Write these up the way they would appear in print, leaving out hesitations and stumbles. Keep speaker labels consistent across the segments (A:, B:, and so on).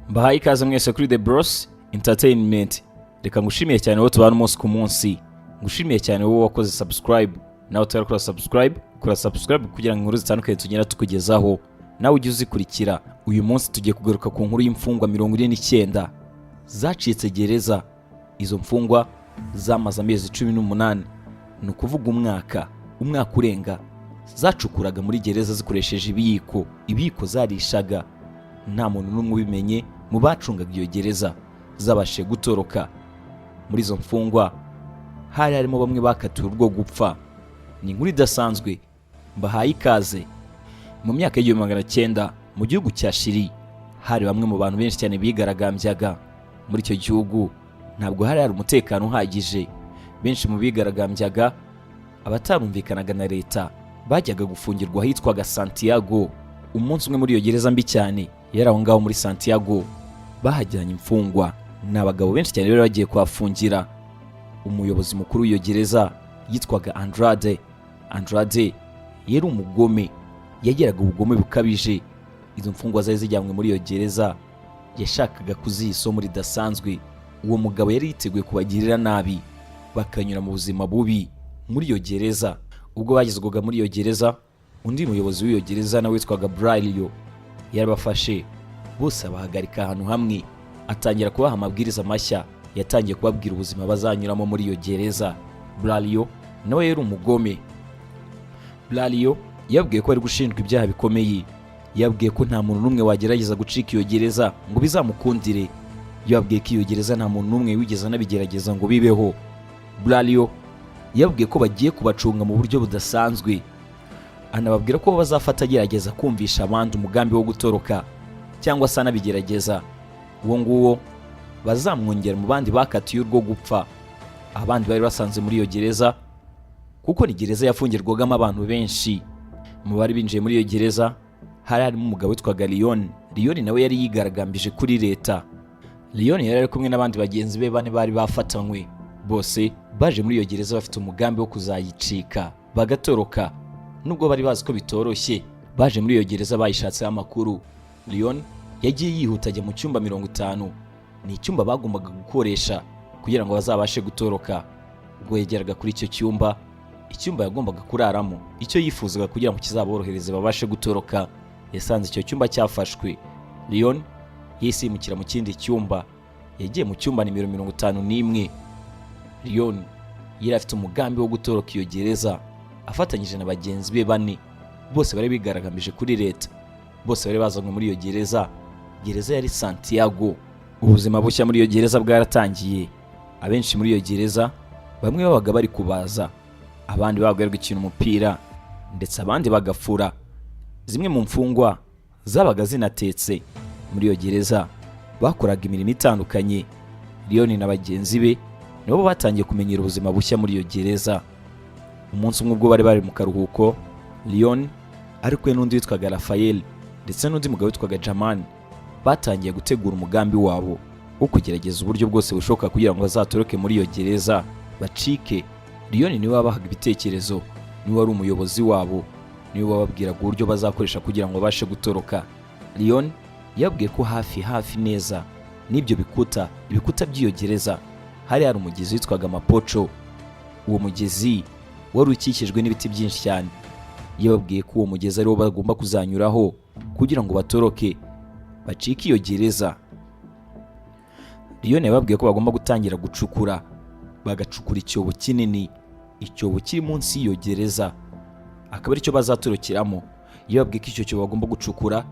A: Mbahaye ikaze mwese kuri The Bros Entertainment. Reka ngushimiye cyane wowe tubana umunsi ku munsi. Ngushimiye cyane wowe wakoze subscribe. Nawe utarakora subscribe kugira ngo inkuru zitandukanye tugenda tukugezaho. Nawe ujye uzikurikira. Uyu munsi tugiye kugaruka ku nkuru y'imfungwa 49 zacitse gereza. Izo mfungwa zamaze amezi 18, ni ukuvuga umwaka urenga, zacukuraga muri gereza zikoresheje ibiyiko zarishaga. Nta muntu n'umwe ubimenye mu bacungaga iyo gereza zabashe gutoroka. Muri izo mfungwa hari harimo bamwe bakatiwe urwo gupfa. Ni inkuru idasanzwe. Mbahaye ikaze. Mu myaka y'1900 mu gihugu cya Chili hari bamwe mu bantu benshi cyane bigaragambyaga. Muri icyo gihugu ntabwo hari umutekano uhagije. Benshi mu bigaragambyaga abatarumvikanaga na leta bajyaga gufungirwa ahitwaga Santiago. Umunsi umwe muri iyo gereza mbi cyane yari aho ngaho muri Santiago, bahajyanye imfungwa n'abagabo benshi cyane bari bagiye kuhafungira. Umuyobozi mukuru w'iyo gereza yitwaga Andrade yari umugome, yageraga ubugome bukabije. Izo mfungwa zari zijyanywe muri iyo gereza yashakaga kuziha isomo ridasanzwe. Uwo mugabo yari yiteguye kubagirira nabi bakanyura mu buzima bubi muri iyo gereza. Ubwo bagezwaga muri iyo gereza, undi muyobozi w'iyo gereza nawe witwaga Braulio yarabafashe bose abahagarika ahantu hamwe, atangira kubaha amabwiriza mashya. Yatangiye kubabwira ubuzima bazanyuramo muri iyo gereza. Braulio nawe yari umugome. Braulio yabwiye ko ari gushinjwa ibyaha bikomeye. Yabwiye ko nta muntu n'umwe wagerageza gucika iyo gereza ngo bizamukundire. Yabwiye ko iyo gereza nta muntu n'umwe wigeze anabigerageza ngo bibeho. Braulio yabwiye ko bagiye kubacunga mu buryo budasanzwe. Anababwira ko bazafata agerageza kumvisha abandi umugambi wo gutoroka cyangwa se anabigerageza, uwo nguwo bazamwongera mu bandi bakatiye urwo gupfa. Abandi bari basanze muri iyo gereza kuko ni gereza yafungirwagamo abantu benshi. Mu bari binjiye muri iyo gereza hari harimo umugabo witwaga Leon nawe yari yigaragambije kuri leta. Leon yari ari kumwe n'abandi bagenzi be bane bari bafatanywe. Bose baje muri iyo gereza bafite umugambi wo kuzayicika bagatoroka. Nubwo bari bazi ko bitoroshye, baje muri iyo gereza bayishatseho amakuru. Leon yagiye yihuta ajya mu cyumba 50. Ni icyumba bagombaga gukoresha kugira ngo bazabashe gutoroka. Ubwo yageraga kuri icyo cyumba, icyumba yagombaga kuraramo, icyo yifuzaga kugira ngo kizaborohereze babashe gutoroka, yasanze icyo cyumba cyafashwe. Leon yisimukira mu kindi cyumba. Yagiye mu cyumba nimero 51. Leon yari afite umugambi wo gutoroka iyo gereza afatanyije na bagenzi be bane. Bose bari bigaragambije kuri leta. Bose bari bazanywe muri iyo gereza. Gereza yari Santiago. Ubuzima bushya muri iyo gereza bwaratangiye. Abenshi muri iyo gereza bamwe babaga bari kubaza, abandi babaga bari gukina umupira, ndetse abandi bagafura. Zimwe mu mfungwa zabaga zinatetse. Muri iyo gereza bakoraga imirimo itandukanye. Leon na bagenzi be nabo batangiye kumenyera ubuzima bushya muri iyo gereza. Umunsi umwe ubwo bari mu karuhuko, Leon ari kumwe n'undi witwaga Rafael ndetse n'undi mugabo witwaga Jaman batangiye gutegura umugambi wabo wo kugerageza uburyo bwose bushoboka kugira ngo bazatoroke muri iyo gereza bacike. Leon niwe wabahaga ibitekerezo, niwe wari umuyobozi wabo, niwe wababwiraga uburyo bazakoresha kugira ngo babashe gutoroka. Leon yabwiye ko hafi neza n'ibyo ibikuta by'iyo gereza hari umugezi witwaga Mapocho. Uwo mugezi wari ukikijwe n'ibiti byinshi cyane. Yababwiye ko uwo mugezi ariwo bagomba kuzanyuraho kugira ngo batoroke bacike iyo gereza. Leon yababwiye ko bagomba gutangira gucukura. Bagacukura icyobo kinini, icyobo kiri munsi y'iyo gereza, akaba aricyo bazatorokeramo. Yababwiye ko icyo cyobo bagomba gucukura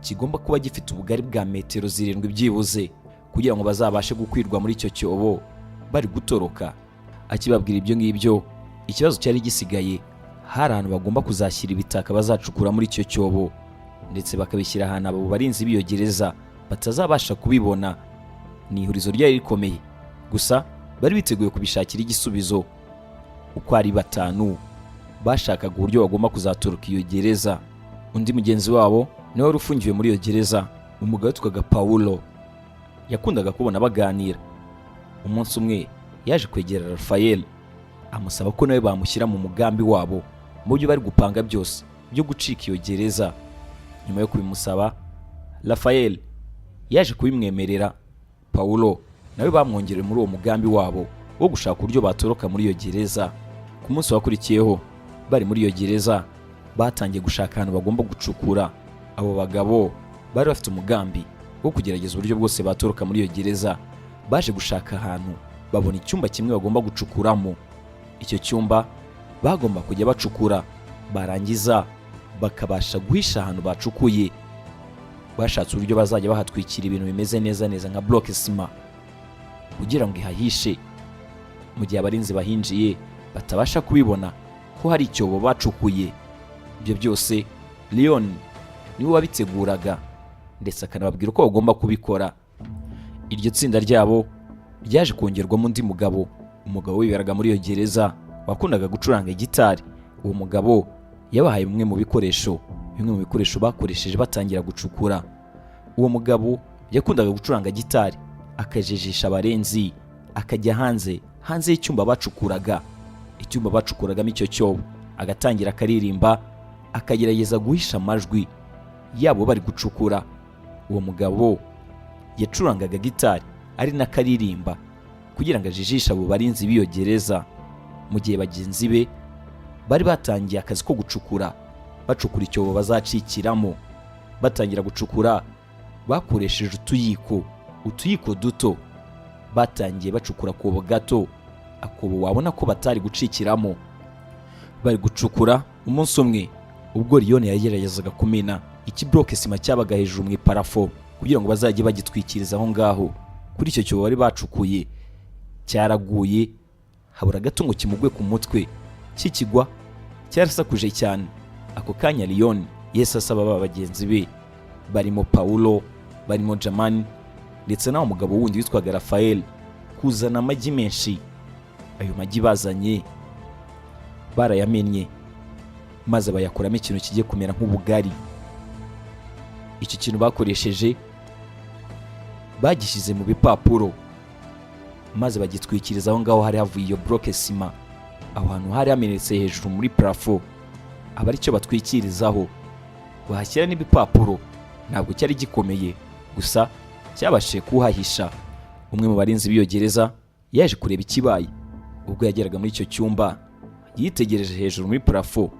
A: kigomba kuba gifite ubugari bwa metero 7 byibuze kugira ngo bazabashe gukwirwa muri icyo cyobo bari gutoroka. Akibabwira ibyo ngibyo, ikibazo cyari gisigaye hari ahantu bagomba kuzashyira ibitaka bazacukura muri icyo cyobo, ndetse bakabishyira ahantu abo barinzi b'iyo gereza batazabasha kubibona. Ni ihurizo ryari rikomeye, gusa bari biteguye kubishakira igisubizo. Uko ari 5 bashakaga uburyo bagomba kuzatoroka iyo gereza. Undi mugenzi wabo niwe wari ufungiwe muri iyo gereza, umugabo witwaga Paulo. Yakundaga kubona baganira. Umunsi umwe yaje kwegera Rafael amusaba ko nawe bamushyira mu mugambi wabo mu byo bari gupanga byose byo gucika iyo gereza. Nyuma yo kubimusaba, Rafael yaje kubimwemerera. Paulo nawe bamwongereye muri uwo mugambi wabo wo gushaka uburyo batoroka muri iyo gereza. Ku munsi wakurikiyeho bari muri iyo gereza batangiye gushaka ahantu bagomba gucukura. Abo bagabo bari bafite umugambi wo kugerageza uburyo bwose batoroka muri iyo gereza. Baje gushaka ahantu babona icyumba kimwe bagomba gucukuramo. Icyo cyumba bagomba kujya bacukura, barangiza bakabasha guhisha ahantu bacukuye. Bashatse uburyo bazajya bahatwikira ibintu bimeze neza nka block sima kugira ngo ihahishe, mu gihe abarinzi bahinjiye batabasha kubibona ko hari icyobo bacukuye. Ibyo byose Leon niwe wabiteguraga ndetse akanababwira uko bagomba kubikora. Iryo tsinda ryabo ryaje kongerwamo undi mugabo, umugabo wiberaga muri iyo gereza wakundaga gucuranga gitari. Uwo mugabo yabahaye bimwe mu bikoresho bakoresheje batangira gucukura. Uwo mugabo yakundaga gucuranga gitari, akajejisha abarenzi, akajya hanze y'icyumba bacukuraga. Icyumba bacukuragamo icyo cyobo, agatangira akaririmba, akagerageza guhisha amajwi yabo bari gucukura. Uwo mugabo yacurangaga gitari ari n'akaririmba kugira ngo ajijishe abo barinzi b'iyo gereza, mu gihe bagenzi be bari batangiye akazi ko gucukura, bacukura icyobo bazacikiramo. Batangira gucukura bakoresheje utuyiko duto. Batangiye bacukura akobo gato, akobo wabona ko batari gucikiramo. Bari gucukura umunsi umwe ubwo Leon yageragezaga kumena ikibroke sima cyabaga hejuru mu iparafo kugira ngo bazajye bagitwikiriza aho ngaho. Kuri icyo cyobo bari bacukuye cyaraguye, habura gato ngo kimugwe ku mutwe. Kikigwa cyarasakuje cyane. Ako kanya Leon yese asaba bagenzi be barimo Paulo, barimo Jamani ndetse naho umugabo wundi witwaga Rafael kuzana amagi menshi. Ayo magi bazanye barayamennye maze bayakoramo ikintu kigiye kumera nk'ubugari. Icyo kintu bakoresheje bagishyize mu bipapuro maze bagitwikiriza aho ngaho hari havuye iyo bloke sima. Aho hantu hari hamenetse hejuru muri plafo, aba ari cyo batwikirizaho. Bahashyira n'ibipapuro. Ntabwo cyari gikomeye, gusa cyabashije kuhahisha. Umwe mu barinzi b'iyo gereza yaje kureba ikibaye. Ubwo yageraga muri icyo cyumba yitegereje hejuru muri plafo.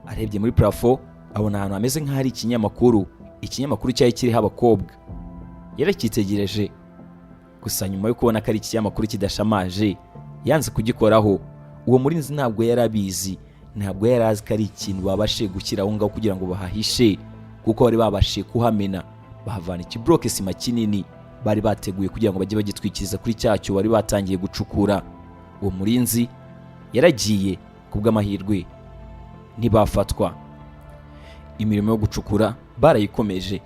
A: Arebye muri plafo abona ahantu hameze nk'ahari ikinyamakuru cyari kiriho abakobwa. Yarakitegereje, gusa nyuma yo kubona ko ari ikinyamakuru kidashamaje yanze kugikoraho. Uwo murinzi ntabwo yari abizi, ntabwo yari azi ko ari ikintu babashe gushyira aho ngaho kugira ngo bahahishe, kuko bari babashe kuhamena. Bahavana ikibroke sima kinini bari bateguye kugira ngo bajye bagitwikiriza kuri cyacyo bari batangiye gucukura. Uwo murinzi yaragiye, kubw'amahirwe ntibafatwa. Imirimo yo gucukura barayikomeje.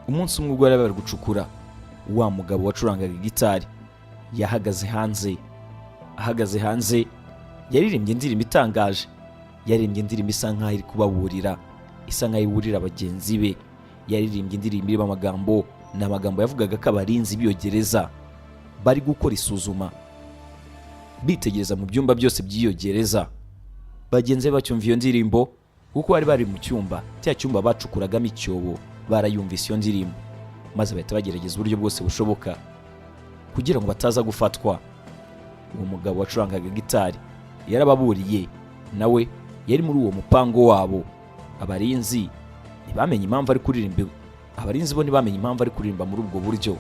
A: Umunsi umwe ubwo bari gucukura, wa mugabo wacurangaga gitari yahagaze hanze yaririmbye indirimbo itangaje. Yaririmbye indirimbo isa nk'aho iri kubaburira, isa nk'aho iburira bagenzi be. Yaririmbye indirimbo irimo amagambo, n'amagambo yavugaga ko abarinzi b'iyo gereza bari gukora isuzuma, bitegereza mu byumba byose by'iyo gereza. Bagenzi be bacyumva iyo ndirimbo kuko bari mu cyumba, cya cyumba bacukuragamo icyobo. Barayumvise iyo ndirimbo maze bahita bagerageza uburyo bwose bushoboka kugira ngo bataza gufatwa. Uwo mugabo wacurangaga gitari yarababuriye, nawe yari muri uwo mupango wabo. Abarinzi ntibamenye impamvu ari kuririmba. Abarinzi bo ntibamenye impamvu ari kuririmba muri ubwo buryo.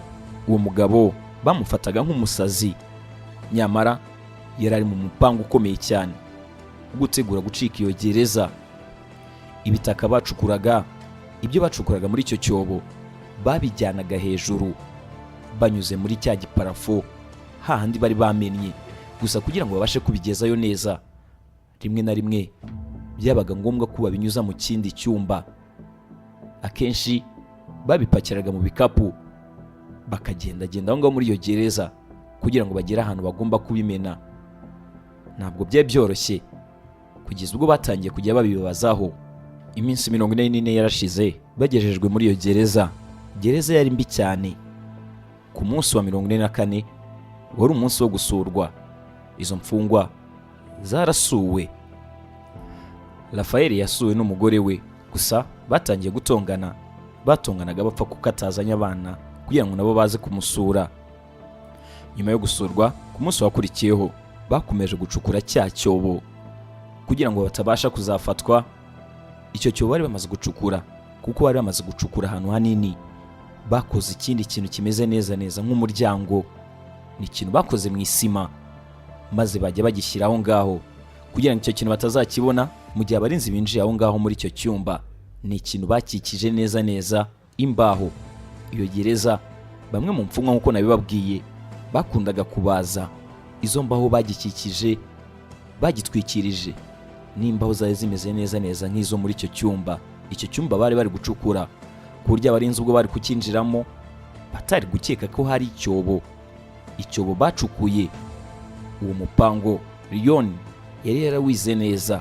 A: Uwo mugabo bamufataga nk'umusazi, nyamara yari ari mu mupango ukomeye cyane wo gutegura gucika iyo gereza. Ibitaka bacukuraga, ibyo bacukuraga muri icyo cyobo babijyanaga hejuru banyuze muri cya giparafo hahandi bari bamennye, gusa kugira ngo babashe kubigezayo neza. Rimwe na rimwe byabaga ngombwa ko babinyuza mu kindi cyumba. Akenshi babipakiraga mu bikapu bakagendagenda aho ngaho muri iyo gereza kugira ngo bagere ahantu bagomba kubimena. Ntabwo byari byoroshye kugeza ubwo batangiye kujya babibazaho. Iminsi 44 yarashize bagejejwe muri iyo gereza. Gereza yari mbi cyane. Ku munsi wa 44 wari umunsi wo gusurwa. Izo mfungwa zarasuwe. Rafael yasuwe n'umugore we, gusa batangiye gutonganaga bapfa kuko atazanye abana kugira ngo nabo baze kumusura. Nyuma yo gusurwa ku munsi wakurikiyeho bakomeje gucukura cya cyobo kugira ngo batabasha kuzafatwa. Icyo cyobo bari bamaze gucukura, kuko bari bamaze gucukura ahantu hanini, bakoze ikindi kintu kimeze neza nk'umuryango. Ni ikintu bakoze mu isima, maze bajya bagishyira aho ngaho kugira ngo icyo kintu batazakibona mu gihe abarinzi binjiye aho ngaho muri icyo cyumba. Ni ikintu bakikije neza imbaho. Iyo gereza bamwe mu mfungwa nk'uko nabibabwiye bakundaga kubaza izo mbaho, bagikikije bagitwikirije n'imbaho zari zimeze neza nk'izo muri icyo cyumba. Icyo cyumba bari gucukura ku buryo abarinzi ubwo bari kukinjiramo batari gukeka ko hari icyobo bacukuye. Uwo mupango Leon yari yarawize neza.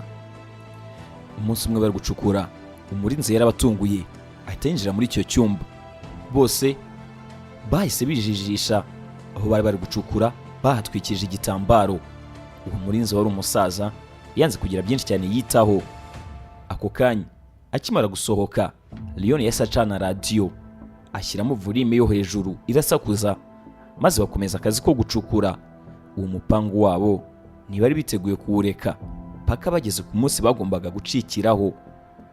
A: Umunsi umwe bari gucukura, umurinzi yarabatunguye ahita yinjira muri icyo cyumba. Bose bahise bijijisha aho bari gucukura, bahatwikije igitambaro. Uwo murinzi wari umusaza yanze kugira byinshi cyane yitaho. Ako kanya akimara gusohoka, Leon yahise acana radiyo ashyiramo volume yo hejuru irasakuza, maze bakomeza akazi ko gucukura. Uwo mupango wabo ntibari biteguye kuwureka paka bageze ku munsi bagombaga gucikiraho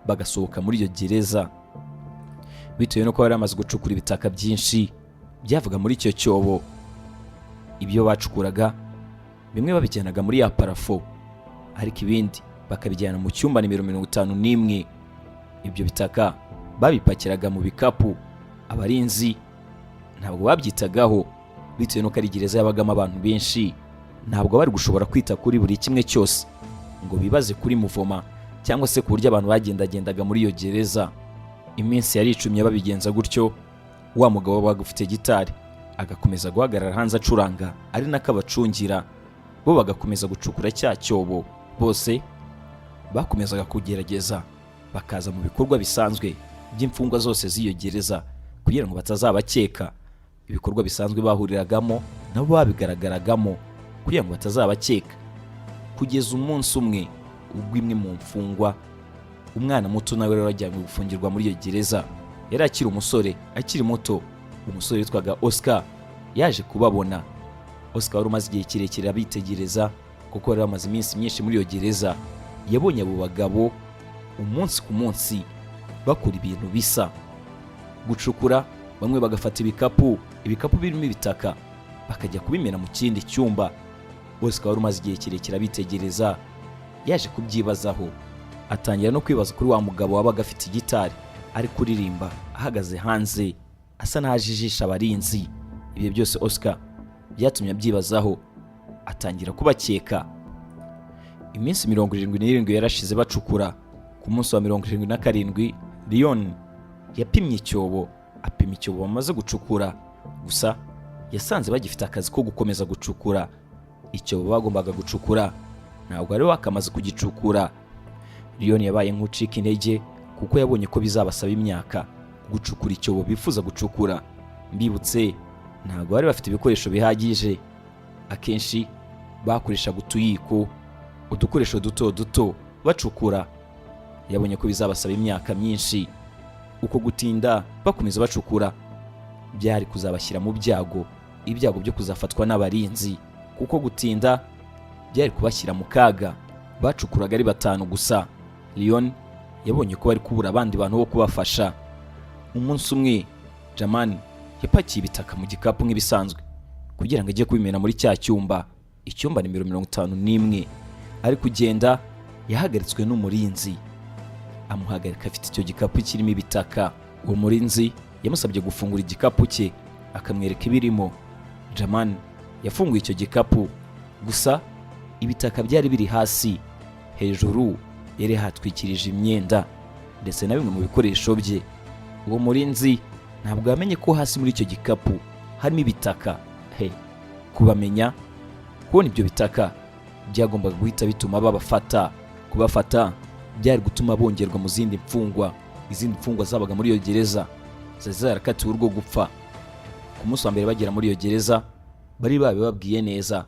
A: bagasohoka muri iyo gereza. Bitewe nuko bari bamaze gucukura ibitaka byinshi byavuga muri icyo cyobo, ibyo bacukuraga bimwe babijyanaga muri ya parafo, ariko ibindi bakabijyana mu cyumba nimero 51. Ibyo bitaka babipakiraga mu bikapu. Abarinzi ntabwo babyitagaho bitewe nuko ari gereza yabagamo abantu benshi. Ntabwo bari gushobora kwita kuri buri kimwe cyose ngo bibaze kuri muvoma cyangwa se ku buryo abantu bagendagendaga muri iyo gereza. Iminsi yari icumye babigenza gutyo. Wa mugabo wabaga ufite gitari agakomeza guhagarara hanze acuranga, ari nako abacungira, bo bagakomeza gucukura cya cyobo. Bose bakomezaga kugerageza bakaza mu bikorwa bisanzwe by'imfungwa zose z'iyo gereza kugira ngo batazabakeka. Ibikorwa bisanzwe bahuriragamo nabo babigaragaragamo kugira ngo batazabakeka, kugeza umunsi umwe ubwo imwe mu mfungwa, umwana muto nawe rero wajyanywe gufungirwa muri iyo gereza. Yari akiri umusore, akiri muto. Umusore witwaga Oscar yaje kubabona. Oscar wari umaze igihe kirekire abitegereza kuko yari amaze iminsi myinshi muri iyo gereza. Yabonye abo bagabo umunsi ku munsi bakora ibintu bisa, gucukura. Bamwe bagafata ibikapu birimo ibitaka bakajya kubimena mu kindi cyumba. Oscar wari umaze igihe kirekire abitegereza yaje kubyibazaho, atangira no kwibaza kuri wa mugabo wabaga afite gitari ari kuririmba ahagaze hanze asa n'ajijisha abarinzi. Ibyo byose Oscar byatumye abyibazaho, atangira kubakeka. Iminsi 77 yarashize bacukura. Ku munsi wa 77 Leon yapimye icyobo, apima icyobo bamaze gucukura. Gusa yasanze bagifite akazi ko gukomeza gucukura. Icyobo bagombaga gucukura ntabwo ari wakamaze kugicukura. Leon yabaye nk'ucika intege kuko yabonye ko bizabasaba imyaka gucukura icyobo bifuza gucukura. Mbibutse ntabwo bari bafite ibikoresho bihagije. Akenshi bakoreshaga utuyiko, udukoresho duto bacukura. Yabonye ko bizabasaba imyaka myinshi. Uko gutinda bakomeza bacukura byari kuzabashyira mu ibyago byo kuzafatwa n'abarinzi, kuko gutinda byari kubashyira mu kaga. Bacukuraga ari 5 gusa. Leon yabonye ko bari kubura abandi bantu bo kubafasha. Umunsi umwe Jaman yapakiye ibitaka mu gikapu nk'ibisanzwe kugira ngo ajye kubimena muri cya cyumba, icyumba nimero 51. Ari kugenda yahagaritswe n'umurinzi, amuhagarika afite icyo gikapu kirimo ibitaka. Uwo murinzi yamusabye gufungura igikapu cye akamwereka ibirimo. Jaman yafunguye icyo gikapu, gusa ibitaka byari biri hasi. Hejuru yari hatwikirije imyenda ndetse na bimwe mu bikoresho bye. Uwo murinzi ntabwo yamenye ko hasi muri icyo gikapu harimo ibitaka. Kubamenya kubona ibyo bitaka byagombaga guhita bituma kubafata byari gutuma bongerwa mu zindi mfungwa. Izindi mfungwa zabaga muri iyo gereza zari zarakatiwe urwo gupfa. Ku munsi wa mbere bagera muri iyo gereza bari babibabwiye neza,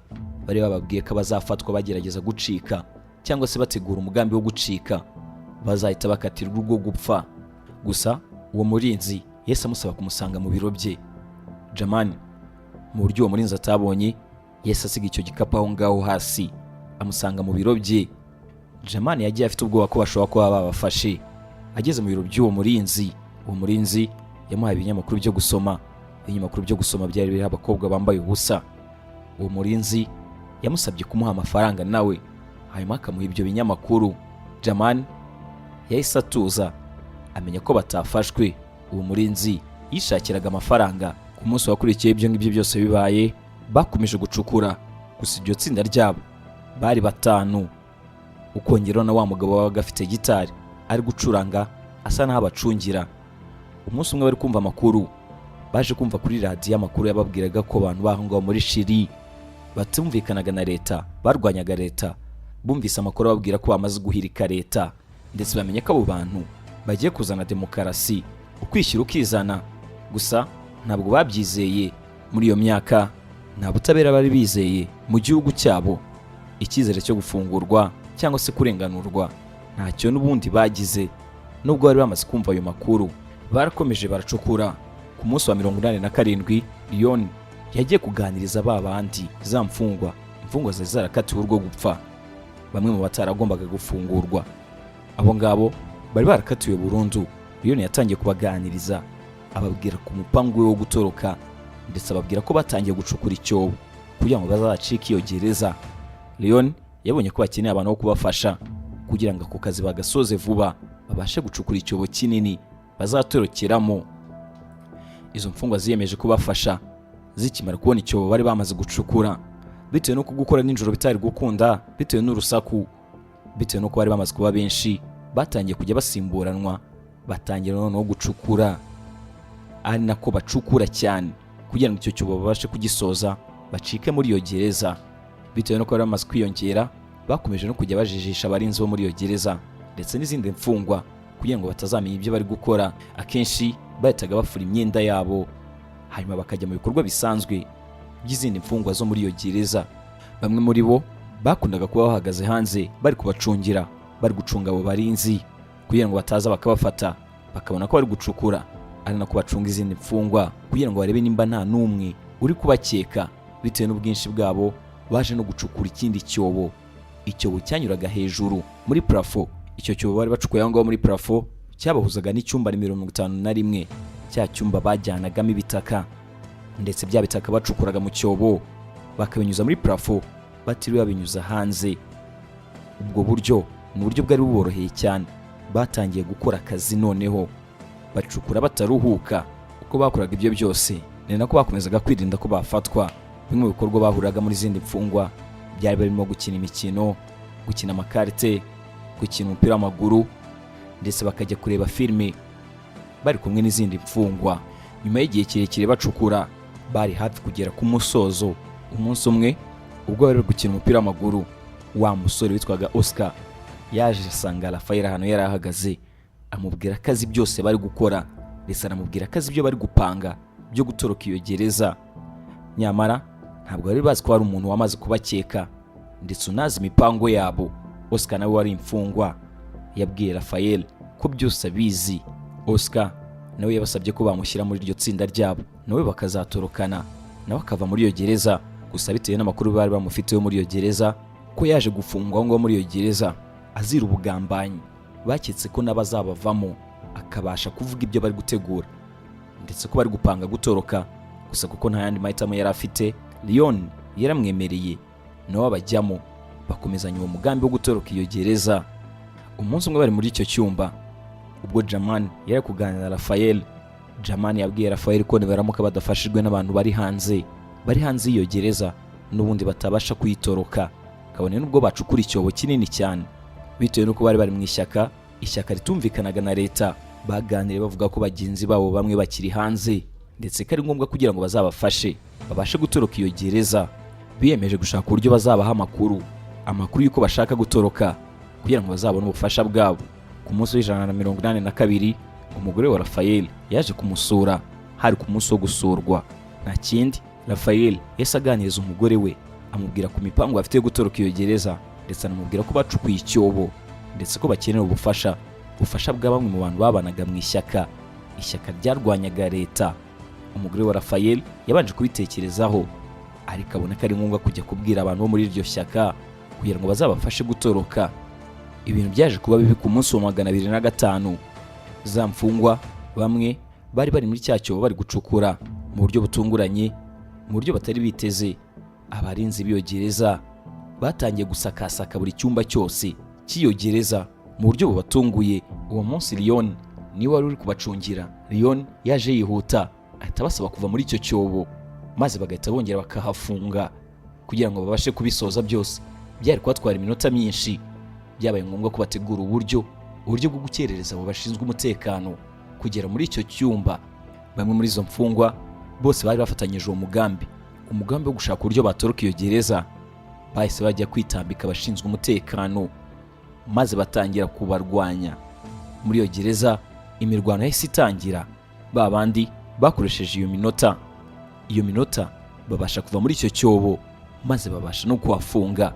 A: bari bababwiye ko bazafatwa bagerageza gucika cyangwa se bategura umugambi wo gucika, bazahita bakatirwa urwo gupfa. Gusa uwo murinzi Yesu amusaba kumusanga mu biro bye Jamani mu buryo uwo murinzi atabonye yahise asiga icyo gikapu aho ngaho hasi amusanga mu biro bye. Jamani yagiye afite ubwoba ko bashobora kuba babafashe. Ageze mu biro by'uwo murinzi, uwo murinzi yamuhaye ibinyamakuru byo gusoma. Ibinyamakuru byo gusoma byari biriho abakobwa bambaye ubusa. Uwo murinzi yamusabye kumuha amafaranga nawe hanyuma akamuha ibyo binyamakuru. Jamani yahise atuza amenya ko batafashwe. Uwo murinzi yishakiraga amafaranga. Ku munsi wakurikiye ibyo ngibyo byose bibaye bakomeje gucukura, gusa iryo tsinda ryabo bari 5. Ukongeraho na wa mugabo wabaga afite gitari ari gucuranga asa naho abacungira. Umunsi umwe bari kumva amakuru, baje kumva kuri radiyo amakuru yababwiraga ko abantu baho ngaho muri Chili batumvikanaga na leta, barwanyaga leta. Bumvise amakuru babwira ko bamaze guhirika leta ndetse bamenye ko abo bantu bagiye kuzana demokarasi, ukwishyira ukizana. Gusa ntabwo babyizeye. Muri iyo myaka nta butabera bari bizeye mu gihugu cyabo. Icyizere cyo gufungurwa cyangwa se kurenganurwa ntacyo n'ubundi bagize. Nubwo bari bamaze kumva ayo makuru, barakomeje baracukura. Ku munsi wa 87 Leon yagiye kuganiriza babandi za mfungwa zari zarakatiwe urwo gupfa, bamwe mu bataragombaga gufungurwa. Abo ngabo bari barakatiwe burundu. Leon yatangiye kubaganiriza, ababwira ku mupango we wo gutoroka ndetse ababwira ko batangiye gucukura icyobo kugira ngo bazacike iyo gereza. Leon yabonye ko bakeneye abantu bo kubafasha kugira ngo ako kazi bagasoze vuba, babashe gucukura icyobo kinini bazatorokeramo. Izo mfungwa ziyemeje kubafasha. Zikimara kubona icyobo bari bamaze gucukura, bitewe no gukora ninjoro bitari gukunda, bitewe n'urusaku, bitewe no ko bari bamaze kuba benshi, batangiye kujya basimburanwa, batangira noneho gucukura. Ari nako bacukura cyane kugira ngo icyo cyobo babashe kugisoza bacike muri iyo gereza. Bitewe no ko bari bamaze kwiyongera, bakomeje no kujya bajijisha abarinzi bo muri iyo gereza ndetse n'izindi mfungwa kugira ngo batazamenya ibyo bari gukora. Akenshi bahitaga bafura imyenda yabo hanyuma bakajya mu bikorwa bisanzwe by'izindi mfungwa zo muri iyo gereza. Bamwe muri bo bakundaga kuba bahagaze hanze bari kubacungira, bari gucunga abo barinzi kugira ngo bataza bakabafata bakabona ko bari gucukura. Ari nako bacunga izindi mfungwa kugira ngo barebe nimba nta n'umwe uri kubakeka. Bitewe n'ubwinshi bwabo baje no gucukura ikindi cyobo. Icyobo cyanyuraga hejuru muri plafo. Icyo cyobo bari bacukuye aho ngaho muri plafo cyabahuzaga n'icyumba nimero 51. Cya cyumba bajyanagamo ibitaka ndetse bya bitaka bacukuraga mu cyobo bakabinyuza muri plafo, batiriwe babinyuza hanze. Ubwo buryo ni uburyo bwari buboroheye cyane. Batangiye gukora akazi noneho bacukura bataruhuka. Uko bakoraga ibyo byose ni nako bakomezaga kwirinda ko bafatwa. Bimwe mu bikorwa bahuriraga muri zindi mfungwa byari barimo gukina imikino, gukina amakarite, gukina umupira w'amaguru ndetse bakajya kureba filime bari kumwe n'izindi mfungwa. Nyuma y'igihe kirekire bacukura, bari hafi kugera ku musozo. Umunsi umwe ubwo bari gukina umupira w'amaguru, wa musore witwaga Oscar yaje asanga Rafael hano yari ahagaze, amubwira akazi byose bari gukora ndetse aramubwira akazi byo bari gupanga byo gutoroka iyo gereza. Nyamara ntabwo bari bazi ko hari umuntu wamaze kubakeka ndetse unazi imipango yabo. Oscar nawe wari imfungwa yabwiye Rafael ko byose abizi. Oscar nawe yabasabye ko bamushyira muri iryo tsinda ryabo nawe bakazatorokana, nawe akava muri iyo gereza. Gusa bitewe n'amakuru bari bamufiteho muri iyo gereza ko yaje gufungwa ngo muri iyo gereza azira ubugambanyi, baketse ko n'abazabavamo akabasha kuvuga ibyo bari gutegura ndetse ko bari gupanga gutoroka. Gusa kuko nta yandi mahitamo yari afite, Leon yaramwemereye nawe abajyamo, bakomezanya uwo mugambi wo gutoroka iyo gereza. Umunsi umwe bari muri icyo cyumba, ubwo Jamani yari kuganira na Rafael, Jamani yabwiye Rafael ko nibaramuka badafashijwe n'abantu bari hanze y'iyo gereza n'ubundi batabasha kuyitoroka, kabone n'ubwo bacukura icyobo kinini cyane. Bitewe n'uko bari mu ishyaka ritumvikanaga na leta, baganiriye bavuga ko bagenzi babo bamwe bakiri hanze ndetse ko ari ngombwa kugira ngo bazabafashe babashe gutoroka iyo gereza. Biyemeje gushaka uburyo bazabaha amakuru y'uko bashaka gutoroka kugira ngo bazabone ubufasha bwabo. Ku munsi w'182 umugore wa Rafael yaje kumusura. Hari ku munsi wo gusurwa. Nta kindi, Rafael yese aganiriza umugore we, amubwira ku mipango afite yo gutoroka iyo gereza ndetse anamubwira ko bacukuye icyobo ndetse ko bakeneye ubufasha bwa bamwe mu bantu babanaga mu ishyaka ryarwanyaga leta. umugore wa Raphael yabanje kubitekerezaho, ariko abona ko ari ngombwa kujya kubwira abantu bo muri iryo shyaka kugira ngo bazabafashe gutoroka. Ibintu byaje kuba bibi ku munsi wa 205. Za mfungwa bamwe bari muri cya cyobo bari gucukura mu buryo butunguranye, mu buryo batari biteze. Abarinzi b'iyo gereza batangiye gusakasaka buri cyumba cyose cy'iyo gereza mu buryo bubatunguye. Uwo munsi Leon niwe wari uri kubacungira. Leon yaje yihuta ahita basaba kuva muri icyo cyobo, maze bagahita bongera bakahafunga kugira ngo babashe kubisoza byose. Byari kubatwara iminota myinshi. Byabaye ngombwa ko bategura uburyo bwo gukerereza abo bashinzwe umutekano kugera muri icyo cyumba. Bamwe muri izo mfungwa bose bari bafatanyije uwo mugambi wo gushaka uburyo batoroka iyo gereza. Bahise bajya kwitambika abashinzwe umutekano, maze batangira kubarwanya. Muri iyo gereza imirwano yahise itangira. Ba bandi bakoresheje iyo minota babasha kuva muri icyo cyobo, maze babasha no kuhafunga.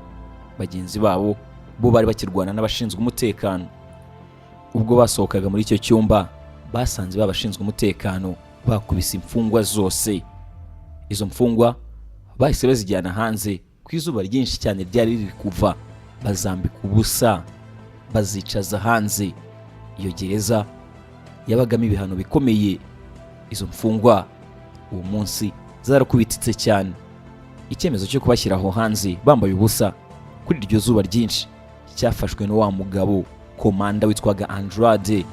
A: Bagenzi babo bo bari bakirwana n'abashinzwe umutekano. Ubwo basohokaga muri icyo cyumba basanze babashinzwe umutekano bakubise imfungwa zose. Izo mfungwa bahise bazijyana hanze ku izuba ryinshi cyane ryari riri kuva, bazambika ubusa, bazicaza hanze. Iyo gereza yabagamo ibihano bikomeye. Izo mfungwa uwo munsi zarakubititse cyane. Icyemezo cyo kubashyira aho hanze bambaye ubusa kuri iryo zuba ryinshi cyafashwe no wa mugabo komanda witwaga Andrade.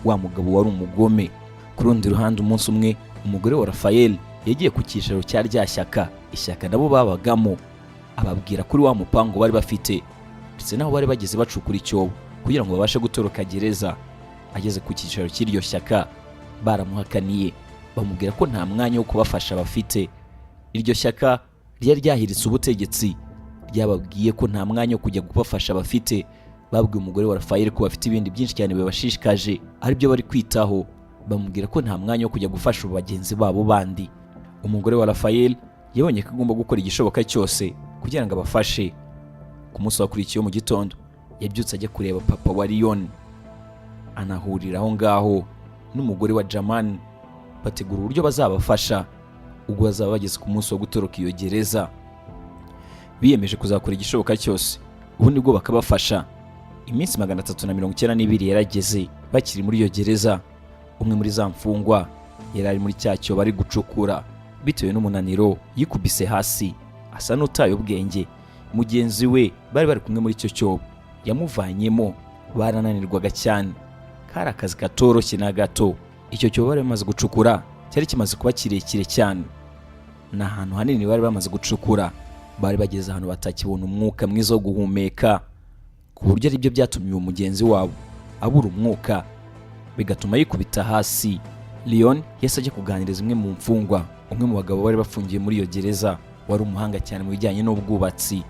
A: Wa mugabo wari umugome. Ku rundi ruhande, umunsi umwe umugore wa Raphael yagiye ku cyicaro cya rya shyaka, ishyaka nabo babagamo, ababwira kuri wa mupango bari bafite, ndetse naho bari bageze bacukura icyobo kugira ngo babashe gutoroka gereza. Ageze ku cyicaro cy'iryo shyaka baramuhakaniye, bamubwira ko nta mwanya wo kubafasha bafite. Iryo shyaka ryari ryahiritse ubutegetsi, ryababwiye ko nta mwanya wo kujya kubafasha bafite. Babwiye umugore wa Raphael ko bafite ibindi byinshi cyane bibashishikaje aribyo bari kwitaho. Bamubwira ko nta mwanya wo kujya gufasha bagenzi babo bandi. Umugore wa Raphael yabonye ko agomba gukora igishoboka cyose kugira ngo abafashe. Ku munsi wakurikiyeho mu gitondo yabyutse ajya kureba papa wa Leon, anahurira aho ngaho n'umugore wa Jaman. Bategura uburyo bazabafasha ubwo bazaba bageze ku munsi wo gutoroka iyo gereza. Biyemeje kuzakora igishoboka cyose ubundi bwo bakabafasha. Iminsi 392 yarageze bakiri muri iyo gereza. Umwe muri za mfungwa yari ari muri cyacyo bari gucukura. Bitewe n'umunaniro yikubise hasi asa n'utaye ubwenge. Mugenzi we bari kumwe muri icyo cyobo yamuvanyemo. Barananirwaga cyane. Kari akazi katoroshye na gato. Icyo cyobo bari bamaze gucukura cyari kimaze kuba kirekire cyane. Ni ahantu hanini bari bamaze gucukura. Bari bageze ahantu batakibona umwuka mwiza wo guhumeka, ku buryo ari byo byatumye uwo mugenzi wabo abura umwuka, bigatuma yikubita hasi. Leon yasabye kuganiriza umwe mu mfungwa, umwe mu bagabo bari bafungiye muri iyo gereza, wari umuhanga cyane mu bijyanye n'ubwubatsi.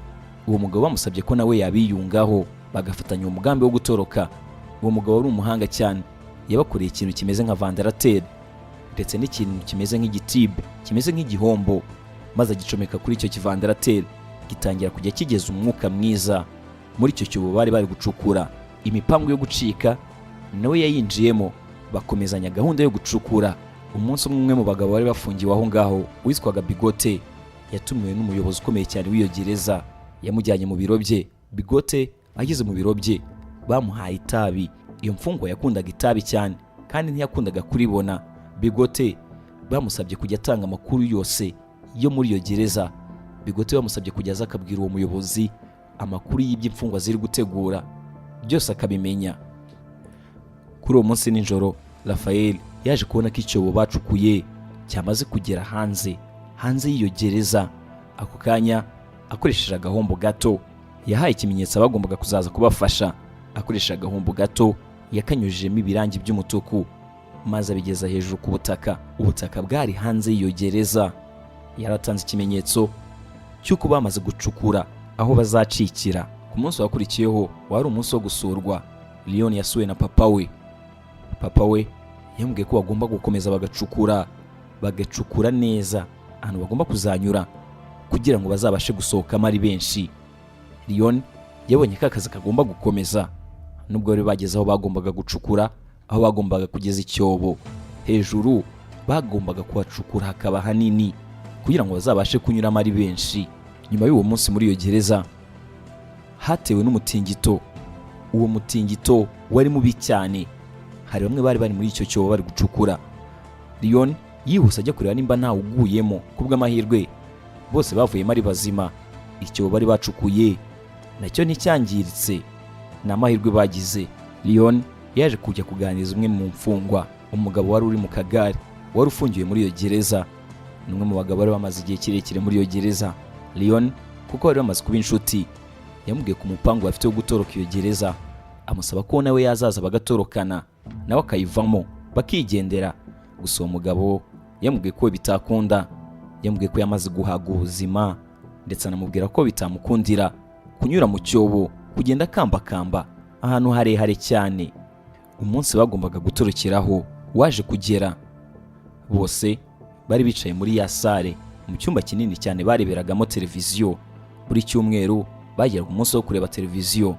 A: Uwo mugabo bamusabye ko nawe yabiyungaho bagafatanya umugambi wo gutoroka. Uwo mugabo wari umuhanga cyane, yabakoreye ikintu kimeze nka vandarateri ndetse n'ikintu kimeze nk'igitibe, kimeze nk'igihombo, maze agicomeka kuri icyo kivandarateri, gitangira kujya kigeza umwuka mwiza muri icyo cyobo bari gucukura. Imipango yo gucika nawe yayinjiyemo, bakomezanya gahunda yo gucukura. Umunsi umwe mu bagabo bari bafungiwe aho ngaho witwaga Bigote yatumiwe n'umuyobozi ukomeye cyane w'iyo gereza, yamujyanye mu biro bye. Bigote ageze mu biro bye bamuhaye itabi. Iyo mfungwa yakundaga itabi cyane kandi ntiyakundaga kuribona. Bigote bamusabye kujya atanga amakuru yose yo muri iyo gereza. Bigote bamusabye kujya aza akabwira uwo muyobozi amakuru y'iby'imfungwa ziri gutegura, byose akabimenya. Kuri uwo munsi nijoro Raphael yaje kubona ko icyobo bacukuye cyamaze kugera hanze y'iyo gereza. Ako kanya akoresheje agahombo gato yahaye ikimenyetso abagombaga kuzaza kubafasha. Akoresheje agahombo gato yakanyujijemo ibirangi by'umutuku, maze abigeza hejuru ku butaka. Ubutaka bwari hanze y'iyo gereza. Yaratanze ikimenyetso cy'uko bamaze gucukura aho bazacikira. Ku munsi wakurikiyeho wari umunsi wo gusurwa. Leon yasuwe na papa we. Papa we yambwiye ko bagomba gukomeza bagacukura neza ahantu bagomba kuzanyura kugira ngo bazabashe gusohokamo ari benshi. Leon yabonye ko akazi kagomba gukomeza, nubwo bari bageze aho bagombaga gucukura, aho bagombaga kugeza icyobo. Hejuru bagombaga kuhacukura hakaba hanini kugira ngo bazabashe kunyuramo ari benshi. Nyuma y'uwo munsi muri iyo gereza hatewe n'umutingito. Uwo mutingito wari mubi cyane. Hari bamwe bari muri icyo cyobo bari gucukura. Leon yihuse ajya kureba nimba ntawe uguyemo. Kubw'amahirwe bose bavuyemo ari bazima. Icyobo bari bacukuye nacyo nticyangiritse. Ni amahirwe bagize. Leon yaje kujya kuganiriza umwe mu mfungwa, umugabo wari uri mu kagare, wari ufungiwe muri iyo gereza. Ni umwe mu bagabo bari bamaze igihe kirekire muri iyo gereza. Leon kuko bari bamaze kuba inshuti, yamubwiye ku mupangu bafite wo gutoroka iyo gereza, amusaba ko nawe yazaza bagatorokana nawe akayivamo bakigendera. Gusa uwo mugabo yamubwiye ko bitakunda, yamubwiye ko yamaze guhaga ubuzima, ndetse anamubwira ko bitamukundira kunyura mu cyobo, kugenda kambakamba ahantu harehare cyane. Umunsi bagombaga gutorokeraho waje kugera. Bose bari bicaye muri ya sare mu cyumba kinini cyane bareberagamo televiziyo. Buri cyumweru bageraga umunsi wo kureba televiziyo.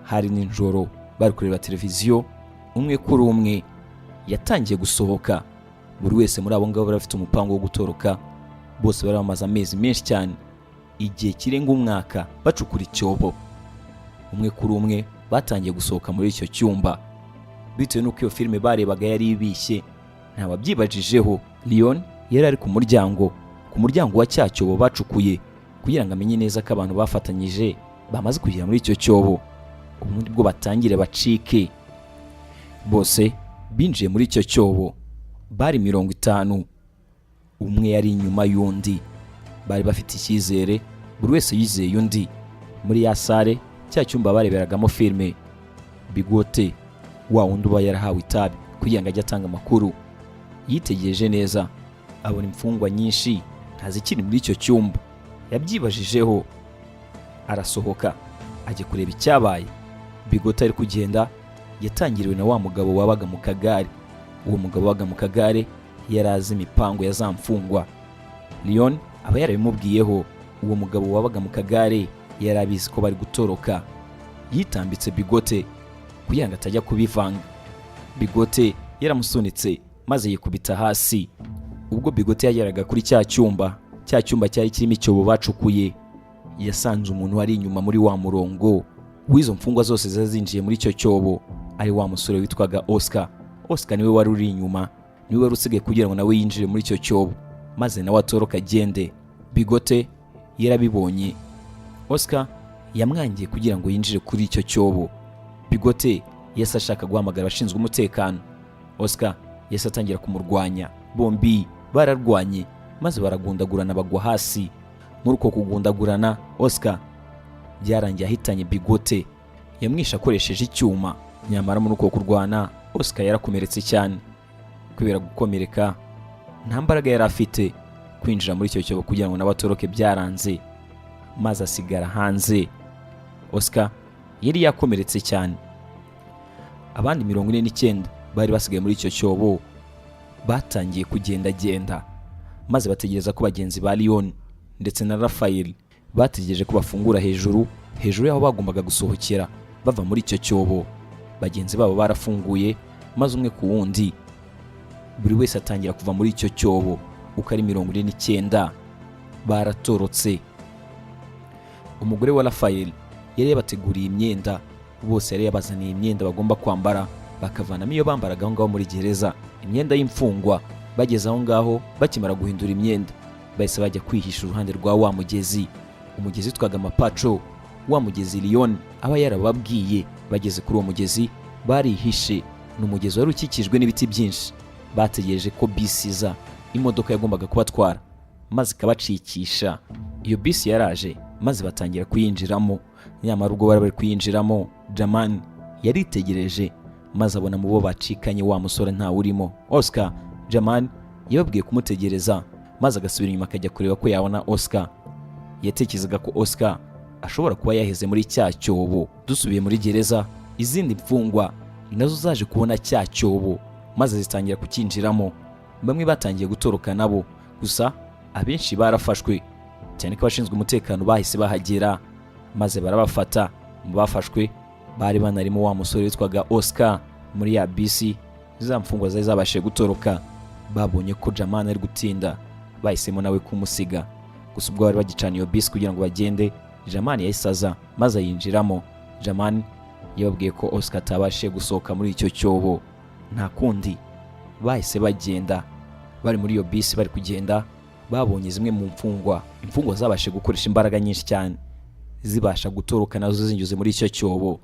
A: Hari nijoro bari kureba televiziyo, umwe kuri umwe yatangiye gusohoka. Buri wese muri abo ngabo bari bafite umupango wo gutoroka. Bose bari bamaze amezi menshi cyane, igihe kirenga umwaka bacukura icyobo. Umwe kuri umwe batangiye gusohoka muri icyo cyumba. Bitewe n'uko iyo filime barebaga yari ibishye, ntababyibajijeho. Leon yari ari ku muryango wa cya cyobo bacukuye kugira ngo amenye neza ko abantu bafatanyije bamaze kugera muri icyo cyobo. Ubundi bwo batangire bacike. Bose binjiye muri icyo cyobo bari 50. Umwe yari inyuma y'undi. Bari bafite icyizere, buri wese yizeye undi. Muri ya sare cya cyumba bareberagamo filime, Bigote wa wundi uba yarahawe itabi kugira ngo ajye atanga amakuru, yitegereje neza abona imfungwa nyinshi ntazikiri muri icyo cyumba. Yabyibajijeho, arasohoka ajya kureba icyabaye. Bigote ari kugenda yatangiriwe na wa mugabo wabaga mu kagare. Uwo mugabo wabaga mu kagare yari azi imipango ya za mfungwa. Leon aba yarabimubwiyeho. Uwo mugabo wabaga mu kagare yari abizi ko bari gutoroka. Yitambitse Bigote kugira ngo atajya kubivanga. Bigote yaramusunitse maze yikubita hasi. Ubwo Bigote yageraga kuri cya cyumba cyari kirimo icyobo bacukuye, yasanze umuntu wari inyuma muri wa murongo w'izo mfungwa zose zazinjiye muri icyo cyobo. Ari wa musore witwaga Oscar. Oscar niwe wari uri inyuma, niwe wari usigaye kugira ngo nawe yinjire muri icyo cyobo maze nawe atoroka agende. Bigote yarabibonye. Oscar yamwangiye kugira ngo yinjire kuri icyo cyobo. Bigote yese ashaka guhamagara abashinzwe umutekano. Oscar yese atangira kumurwanya. Bombi bararwanye maze baragundagurana bagwa hasi. Muri uko kugundagurana, Oscar byarangiye ahitanye Bigote. Yamwishe akoresheje icyuma. Nyamara muri uko kurwana, Oscar yarakomeretse cyane. Kubera gukomereka, nta mbaraga yari afite kwinjira muri icyo cyobo kugira ngo nabatoroke byaranze, maze asigara hanze. Oscar yari yakomeretse cyane. Abandi 49 bari basigaye muri icyo cyobo batangiye kugenda maze bategereza ko bagenzi ba Leon ndetse na Raphael bategereje ko bafungura hejuru yaho bagombaga gusohokera bava muri icyo cyobo. Bagenzi babo barafunguye maze umwe ku wundi buri wese atangira kuva muri icyo cyobo. Uko ari 49 baratorotse. Umugore wa Raphael yari yabateguriye imyenda. Bose yari yabazaniye imyenda bagomba kwambara, bakavanamo iyo bambaraga aho ngaho muri gereza, imyenda y'imfungwa. Bageze aho ngaho bakimara guhindura imyenda, bahise bajya kwihisha uruhande rwa wa mugezi. Umugezi witwaga Mapacho. Wa mugezi Leon aba yarababwiye. Bageze kuri uwo mugezi barihishe. Ni umugezi wari ukikijwe n'ibiti byinshi. Bategereje ko bisi iza, imodoka yagombaga kubatwara maze ikabacikisha. Iyo bisi yaraje maze batangira kuyinjiramo. Nyamara ubwo bari kuyinjiramo, Jaman yaritegereje maze abona mu bo bacikanye wa musore nta urimo. Oscar, Jaman yababwiye kumutegereza maze agasubira inyuma akajya kureba ko yabona Oscar. Yatekerezaga ko Oscar ashobora kuba yaheze muri cya cyobo. Dusubiye muri gereza, izindi mfungwa nazo zaje kubona cya cyobo maze zitangira kukinjiramo. Bamwe batangiye gutoroka nabo, gusa abenshi barafashwe, cyane ko abashinzwe umutekano bahise bahagera maze barabafata. Mu bafashwe bari banarimo wa musore witwaga Oscar. Muri ya bisi za mfungwa zari zabashije gutoroka babonye ko Jamani ari gutinda bahisemo nawe kumusiga. Gusa ubwo bari bagicana iyo bisi kugira ngo bagende, Jamani yahise aza maze yinjiramo. Jamani yababwiye ko Oscar atabashije gusohoka muri icyo cyobo. Nta kundi bahise bagenda. Bari muri iyo bisi bari kugenda, babonye zimwe mu imfungwa zabashe gukoresha imbaraga nyinshi cyane, zibasha gutoroka nazo zinyuze muri icyo cyobo.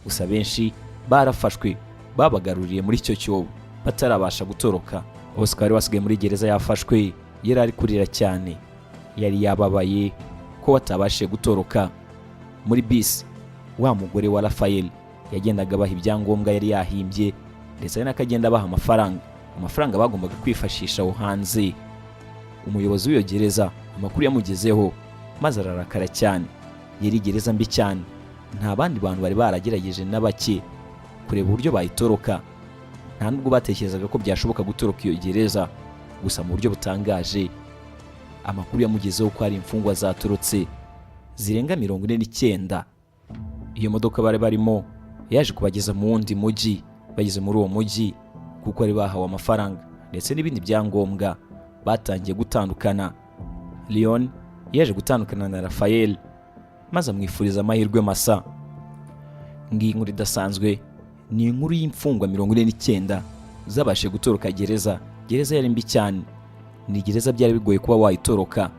A: Gusa benshi barafashwe, babagaruriye muri icyo cyobo batarabasha gutoroka. Oscar wari wasigaye muri gereza yafashwe, yari ari kurira cyane, yari yababaye ko batabashije gutoroka. Muri bisi wa mugore wa Raphael yagendaga abaha ibyangombwa yari yahimbye, ndetse n'akagenda abaha amafaranga bagombaga kwifashisha aho hanze. Umuyobozi w'iyo gereza amakuru yamugezeho maze ararakara cyane. Yari gereza mbi cyane, nta bandi bantu bari baragerageje na bake kureba uburyo bayitoroka. Nta nubwo batekerezaga ko byashoboka gutoroka iyo gereza. Gusa mu buryo butangaje, amakuru yamugezeho ko hari imfungwa zatorotse zirenga 49. Iyo modoka bari barimo yaje kubageza mu wundi mujyi. Bageze muri uwo mujyi kuko bari bahawe amafaranga ndetse n'ibindi byangombwa, batangiye gutandukana. Leon yaje gutandukana na Raphael maze amwifuriza amahirwe masa. Ngiyi inkuru idasanzwe ni inkuru y'imfungwa 49 zabashe gutoroka gereza. Gereza yari mbi cyane, ni gereza byari bigoye kuba wayitoroka,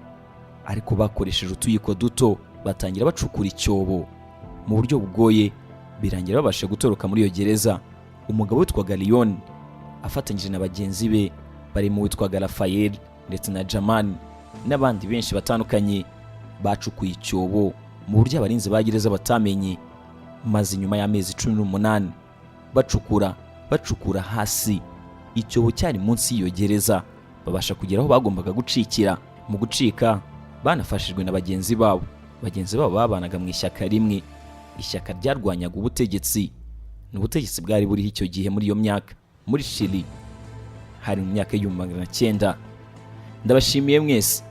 A: ariko bakoresheje utuyiko duto batangira bacukura icyobo mu buryo bugoye, birangira babashe gutoroka muri iyo gereza. Umugabo witwaga Leon afatanyije na bagenzi be barimo witwaga Raphael ndetse na Jamani n'abandi benshi batandukanye bacukuye icyobo mu buryo abarinzi ba gereza batamenye. Maze nyuma y'amezi 18 bacukura hasi, icyobo cyari munsi y'iyo gereza, babasha kugera aho bagombaga gucikira. Mu gucika banafashijwe na bagenzi babo babanaga mu ishyaka rimwe, ishyaka ryarwanyaga ubutegetsi. N'ubutegetsi bwari buriho icyo gihe muri iyo myaka muri Chili, hari mu myaka y'1900. Ndabashimiye mwese,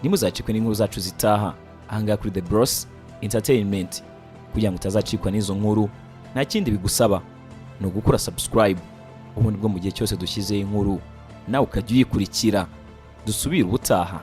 A: nimuzacikwe n'inkuru zacu zitaha ahangaha kuri The Bros Entertainment. Kugira ngo utazacikwa n'izo nkuru, nta kindi bigusaba no gukora subscribe, ubundi bwo mu gihe cyose dushyizeho inkuru nawe ukajya uyikurikira. Dusubire ubutaha.